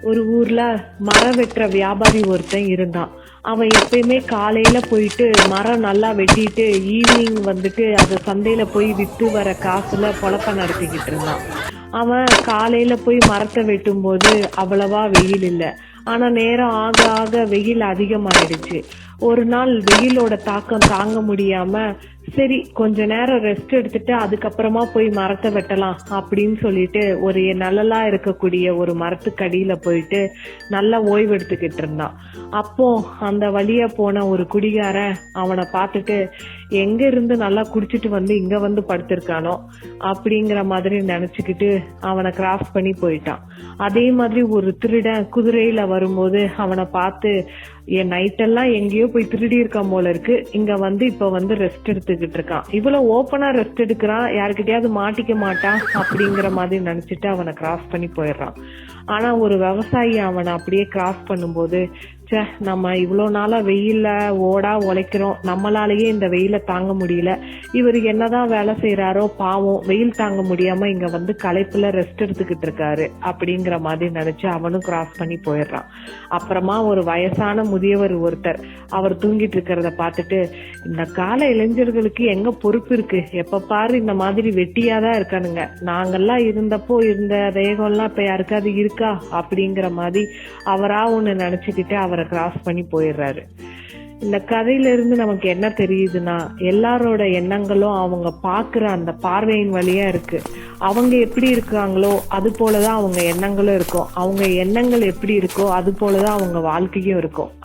ஒரு ஊர்ல மரம் வெட்டுற வியாபாரி ஒருத்தன் இருந்தான். அவன் எப்பயுமே காலையில போயிட்டு மரம் நல்லா வெட்டிட்டு ஈவினிங் வந்துட்டு அதை சந்தையில போய் வித்து வர காசுல பொழப்ப நடத்திக்கிட்டு இருந்தான். அவன் காலையில போய் மரத்தை வெட்டும் போது அவ்வளவா வெயில் இல்ல. ஆனா நேரம் ஆக ஆக வெயில் அதிகமாயிடுச்சு. ஒரு நாள் வெயிலோட தாக்கம் தாங்க முடியாம, சரி கொஞ்ச நேரம் ரெஸ்ட் எடுத்துட்டு அதுக்கப்புறமா போய் மரத்தை வெட்டலாம் அப்படின்னு சொல்லிட்டு ஒரு நிழலா இருக்கக்கூடிய ஒரு மரத்துக்கடியில போயிட்டு நல்லா ஓய்வு எடுத்துக்கிட்டு இருந்தான். அப்போ அந்த வழியா போன ஒரு குடிகாரன் அவனை பார்த்துட்டு எங்க இருந்து நல்லா குடிச்சிட்டு வந்து இங்க வந்து படுத்திருக்கானோ அப்படிங்கிற மாதிரி நினைச்சுக்கிட்டு அவனை கிராஸ் பண்ணி போயிட்டான். அதே மாதிரி ஒரு திருடன் குதிரையில வரும்போது அவனை பார்த்து, என் நைட்டெல்லாம் எங்கேயோ போய் திருடி இருக்கான் போல இருக்கு, இங்க வந்து இப்ப வந்து ரெஸ்ட் எடுத்துக்கிட்டு இருக்கான், இவ்வளவு ஓப்பனா ரெஸ்ட் எடுக்கிறான், யாருக்கிட்டயாவது மாட்டிக்க மாட்டான் அப்படிங்கிற மாதிரி நினைச்சிட்டு அவனை கிராஸ் பண்ணி போயிடுறான். ஆனா ஒரு விவசாயி அவனை அப்படியே கிராஸ் பண்ணும்போது, நம்ம இவ்வளவு நாளா வெயில்ல ஓடா உழைக்கிறோம், நம்மளாலேயே இந்த வெயில தாங்க முடியல, இவர் என்னதான் வேலை செய்யறாரோ பாவம், வெயில் தாங்க முடியாம இங்க வந்து களைப்புல ரெஸ்ட் எடுத்துக்கிட்டு இருக்காரு அப்படிங்கிற மாதிரி நினைச்சு அவனும் கிராஸ் பண்ணி போயிடுறான். அப்புறமா ஒரு வயசான முதியவர் ஒருத்தர் அவர் தூங்கிட்டு இருக்கிறத பார்த்துட்டு, இந்த கால இளைஞர்களுக்கு எங்க பொறுப்பு இருக்கு, எப்ப பாரு இந்த மாதிரி வெட்டியாதான் இருக்கானுங்க, நாங்கெல்லாம் இருந்தப்போ இருந்த தேகம்லாம் இப்ப யாருக்காவது இருக்கா அப்படிங்கிற மாதிரி அவரா ஒண்ணு நினைச்சுக்கிட்டு அவரை கிராஸ் பண்ணி போயிடுறாரு. இந்த கதையில இருந்து நமக்கு என்ன தெரியுதுன்னா, எல்லாரோட எண்ணங்களும் அவங்க பாக்குற அந்த பார்வையின் வழியா இருக்கு. அவங்க எப்படி இருக்காங்களோ அது போலதான் அவங்க எண்ணங்களும் இருக்கும். அவங்க எண்ணங்கள் எப்படி இருக்கோ அது போலதான் அவங்க வாழ்க்கையும் இருக்கும்.